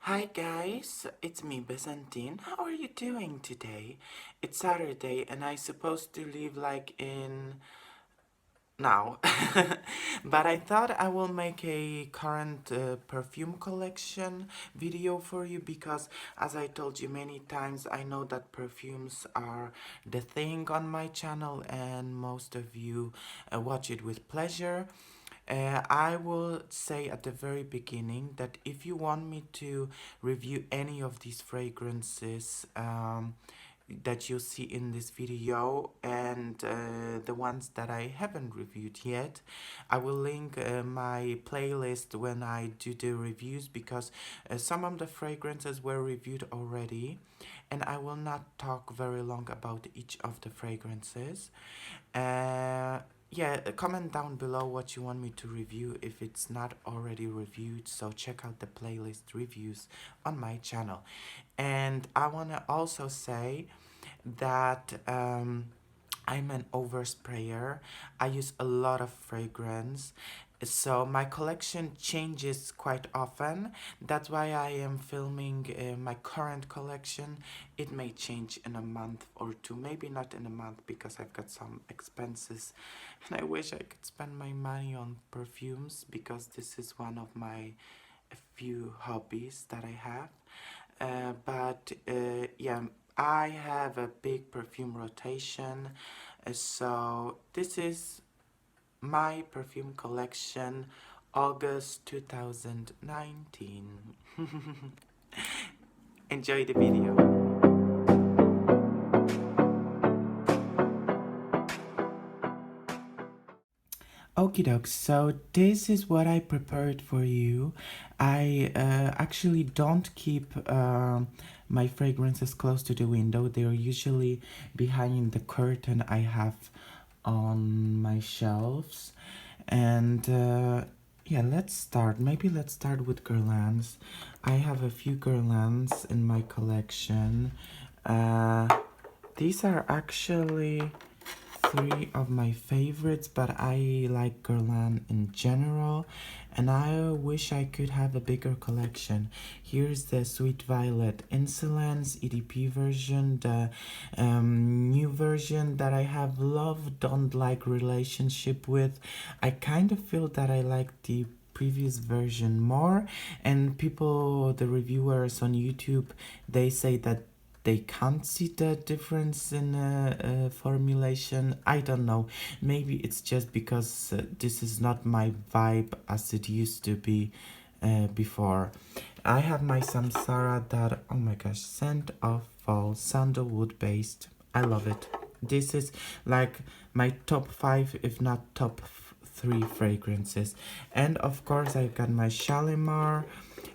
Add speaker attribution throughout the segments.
Speaker 1: Hi guys, it's me Byzantine. How are you doing today? It's Saturday and I supposed to leave like in now. But I thought I will make a current perfume collection video for you because as I told you many times, I know that perfumes are the thing on my channel and most of you watch it with pleasure. I will say at the very beginning that if you want me to review any of these fragrances that you see in this video and the ones that I haven't reviewed yet, I will link my playlist when I do the reviews because some of the fragrances were reviewed already and I will not talk very long about each of the fragrances. Uh, yeah, comment down below what you want me to review if it's not already reviewed. So check out the playlist reviews on my channel. And I want to also say that I'm an oversprayer. I use a lot of fragrance. So my collection changes quite often. That's why I am filming my current collection. It may change in a month or two, maybe not in a month because I've got some expenses and I wish I could spend my money on perfumes because this is one of my few hobbies that I have. But yeah, I have a big perfume rotation. So this is my perfume collection, August 2019. Enjoy the video. Okie doke, so this is what I prepared for you. I actually don't keep my fragrances close to the window. They're usually behind the curtain I have on my shelves. And yeah, let's start. Maybe let's start with Guerlains. I have a few Guerlains in my collection. Uh, these are actually three of my favorites, but I like Guerlain in general and I wish I could have a bigger collection. Here's the Sweet Violet Insolence EDP version, the new version that I have love don't like relationship with. I kind of feel that I like the previous version more, and people, the reviewers on YouTube, they say that they can't see the difference in formulation. I don't know. Maybe it's just because this is not my vibe as it used to be before. I have my Samsara that, oh my gosh, scent of fall, sandalwood based. I love it. This is like my top 5, if not top 3 fragrances. And of course, I've got my Shalimar.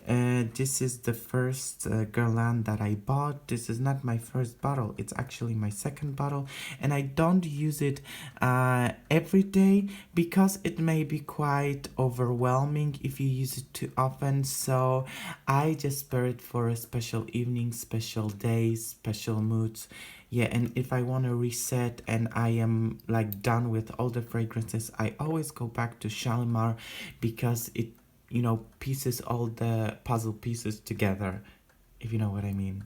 Speaker 1: This is the first Guerlain that I bought. This is not my first bottle, it's actually my second bottle, and I don't use it every day because it may be quite overwhelming if you use it too often. So I just spare it for a special evening, special days, special moods. Yeah, and if I want to reset and I am like done with all the fragrances, I always go back to Shalimar because it, you know, pieces all the puzzle pieces together, if you know what I mean.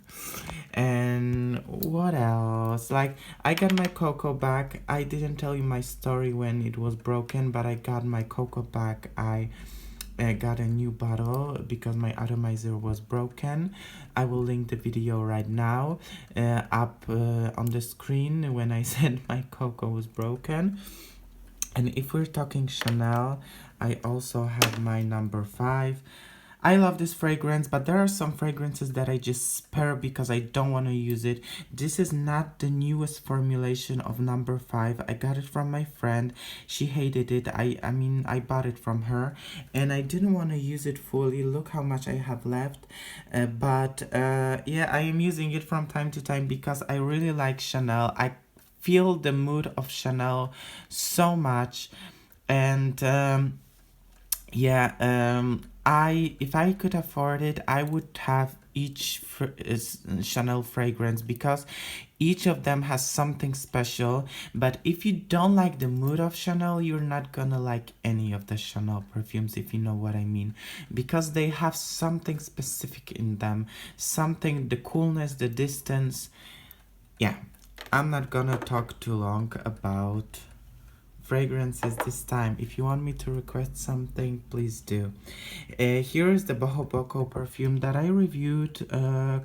Speaker 1: And what else? Like, I got my cocoa back. I didn't tell you my story when it was broken, but I got my cocoa back. I got a new bottle because my atomizer was broken. I will link the video right now up on the screen when I said my cocoa was broken. And if we're talking Chanel, I also have my number 5. I love this fragrance, but there are some fragrances that I just spare because I don't want to use it. This is not the newest formulation of number 5. I got it from my friend. She hated it. I mean, I bought it from her and I didn't want to use it fully. Look how much I have left. But yeah, I am using it from time to time because I really like Chanel. I feel the mood of Chanel so much. And yeah, if I could afford it, I would have each Chanel fragrance because each of them has something special. But if you don't like the mood of Chanel, you're not gonna like any of the Chanel perfumes, if you know what I mean, because they have something specific in them, something, the coolness, the distance. Yeah, I'm not gonna talk too long about fragrances this time. If you want me to request something, please do. Here is the Babaco perfume that I reviewed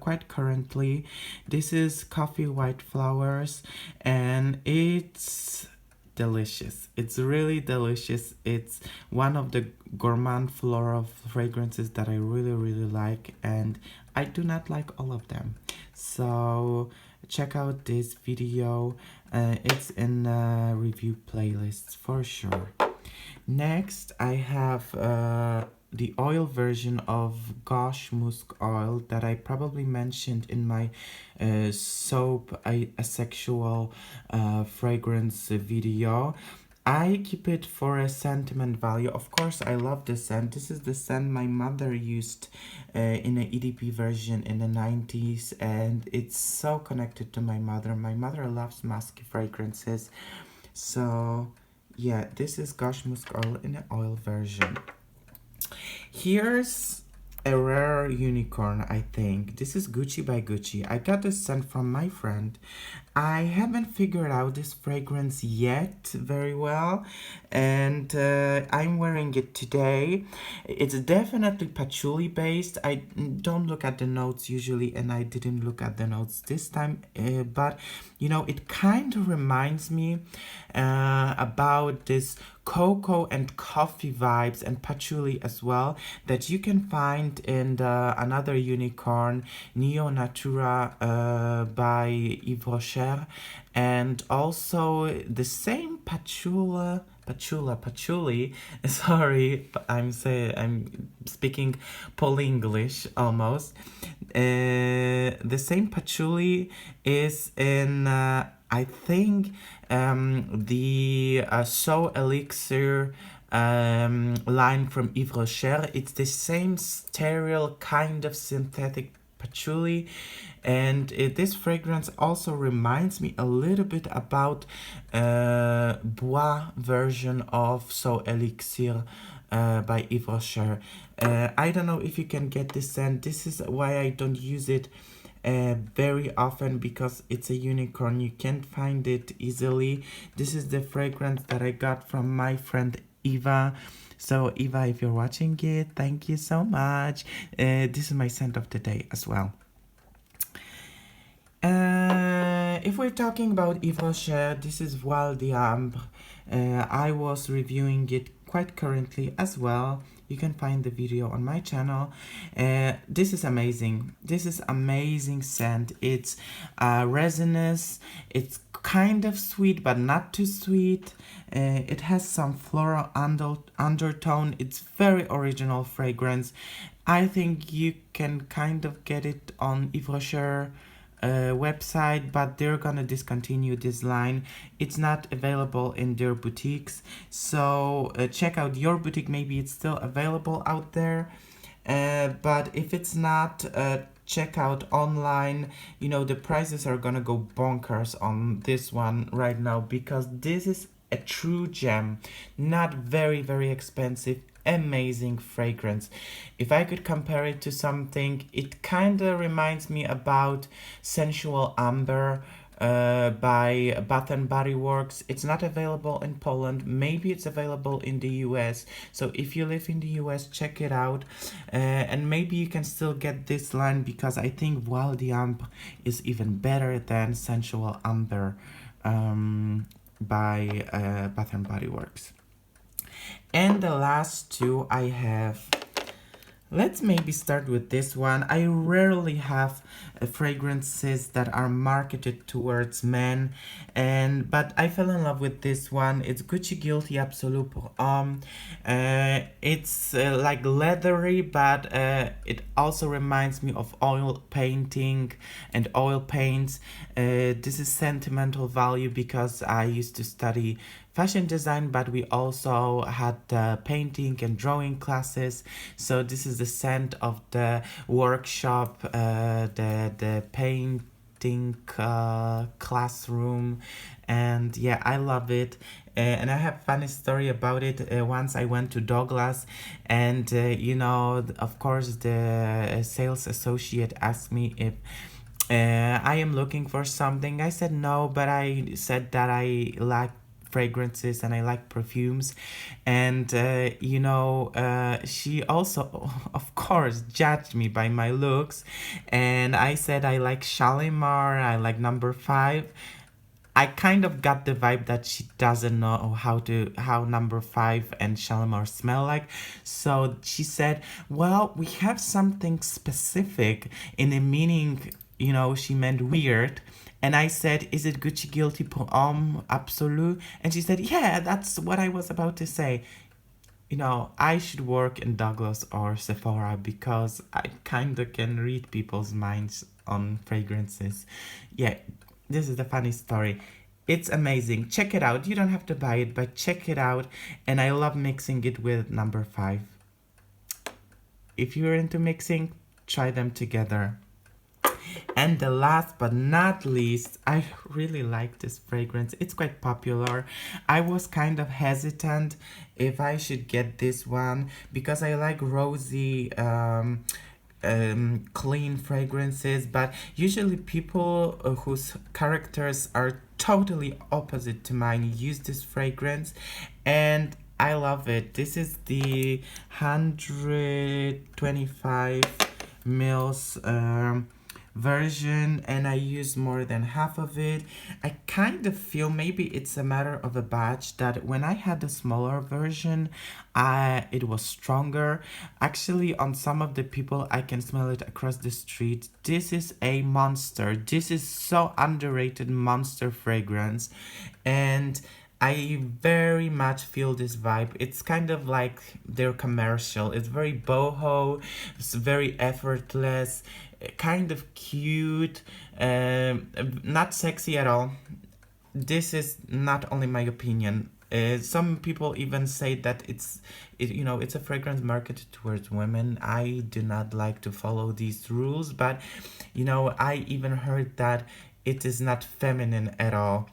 Speaker 1: quite currently. This is Coffee White Flowers, and it's delicious. It's really delicious. It's one of the gourmand floral fragrances that I really like, and I do not like all of them. So check out this video. It's in review playlists for sure. Next, I have the oil version of Gauche Musk Oil that I probably mentioned in my soap asexual fragrance video. I keep it for a sentiment value. Of course, I love the scent. This is the scent my mother used in an EDP version in the 90s, and it's so connected to my mother. My mother loves musky fragrances. So, yeah, this is Gauche Musk Oil in an oil version. Here's a rare unicorn, I think. This is Gucci by Gucci. I got this scent from my friend. I haven't figured out this fragrance yet very well, and I'm wearing it today. It's definitely patchouli based. I don't look at the notes usually, and I didn't look at the notes this time, but you know, it kind of reminds me about this cocoa and coffee vibes and patchouli as well that you can find in the another unicorn, Neo Natura by Yves Rocher, and also the same patchouli. Sorry, I'm speaking Poly-English almost. The same patchouli is in I think the So Elixir line from Yves Rocher. It's the same sterile kind of synthetic patchouli, and this fragrance also reminds me a little bit about Bois version of So Elixir by Yves Rocher. I don't know if you can get this scent. This is why I don't use it very often, because it's a unicorn. You can't find it easily. This is the fragrance that I got from my friend Eva. So Eva, if you're watching it, thank you so much. This is my scent of the day as well. If we're talking about Yves Rocher, this is Voile d'Ambre. I was reviewing it quite currently as well. You can find the video on my channel. This is amazing. This is amazing scent. It's resinous. It's kind of sweet, but not too sweet. It has some floral undertone. It's very original fragrance. I think you can kind of get it on Yves Rocher website, but they're gonna discontinue this line. It's not available in their boutiques, so check out your boutique. Maybe it's still available out there, but if it's not, check out online. You know, the prices are gonna go bonkers on this one right now, because this is a true gem. Not very expensive, amazing fragrance. If I could compare it to something, it kind of reminds me about Sensual Amber by Bath and Body Works. It's not available in Poland. Maybe it's available in the US. So if you live in the US, check it out. And maybe you can still get this line, because I think Voile d'Ambre is even better than Sensual Amber by Bath and Body Works. And the last two I have, let's maybe start with this one. I rarely have fragrances that are marketed towards men, but I fell in love with this one. It's Gucci Guilty Absolute pour Homme. It's like leathery, but it also reminds me of oil painting and oil paints. This is sentimental value because I used to study fashion design, but we also had painting and drawing classes. So this is the scent of the workshop, the painting classroom, and yeah, I love it. And I have a funny story about it. Once I went to Douglas, and of course, the sales associate asked me if I am looking for something. I said no, but I said that I like fragrances and I like perfumes. And she also, of course, judged me by my looks. And I said I like Shalimar, I like number 5. I kind of got the vibe that she doesn't know how number 5 and Shalimar smell like. So she said, "Well, we have something specific in a meaning." She meant weird. And I said, "Is it Gucci Guilty pour Homme Absolu?" And she said, "Yeah, that's what I was about to say." I should work in Douglas or Sephora because I kind of can read people's minds on fragrances. Yeah, this is a funny story. It's amazing. Check it out. You don't have to buy it, but check it out. And I love mixing it with number 5. If you're into mixing, try them together. And the last but not least, I really like this fragrance. It's quite popular. I was kind of hesitant if I should get this one because I like Rosie clean fragrances, but usually people whose characters are totally opposite to mine use this fragrance, and I love it. This is the 125 mils version, and I use more than half of it. I kind of feel maybe it's a matter of a batch that when I had the smaller version, it was stronger. Actually, on some of the people, I can smell it across the street. This is a monster. This is so underrated monster fragrance, and I very much feel this vibe. It's kind of like their commercial. It's very boho, it's very effortless, kind of cute, not sexy at all. This is not only my opinion. Some people even say that it's a fragrance marketed towards women. I do not like to follow these rules, but I even heard that it is not feminine at all.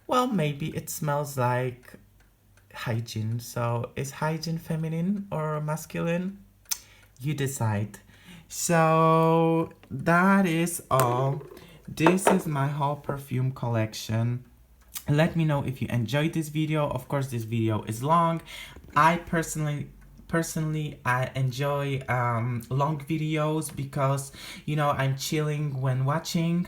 Speaker 1: Well, maybe it smells like hygiene. So is hygiene feminine or masculine? You decide. So that is all. This is my whole perfume collection. Let me know if you enjoyed this video. Of course, this video is long. I personally I enjoy long videos because I'm chilling when watching.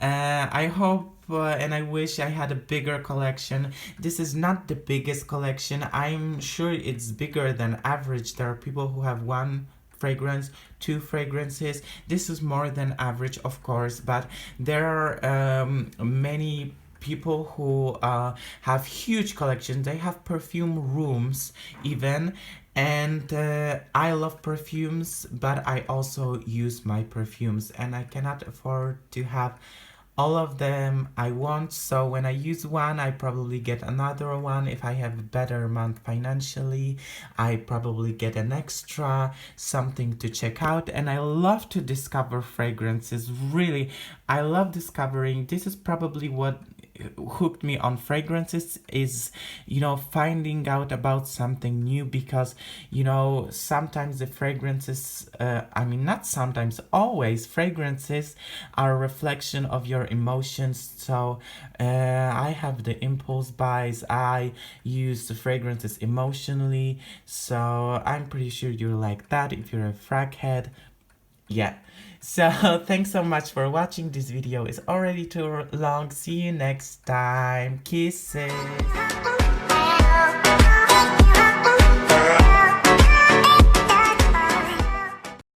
Speaker 1: I hope and I wish I had a bigger collection. This is not the biggest collection. I'm sure it's bigger than average. There are people who have 1 fragrance, 2 fragrances. This is more than average, of course, but there are many people who have huge collections. They have perfume rooms even, and I love perfumes, but I also use my perfumes, and I cannot afford to have all of them I want. So when I use one, I probably get another one. If I have a better month financially, I probably get an extra, something to check out. And I love to discover fragrances. Really, I love discovering. This is probably what hooked me on fragrances, is finding out about something new, because sometimes the fragrances, not sometimes, always fragrances are a reflection of your emotions. So I have the impulse buys. I use the fragrances emotionally, so I'm pretty sure you're like that if you're a frag head. Yeah, so thanks so much for watching. This video is already too long. See you next time. Kisses.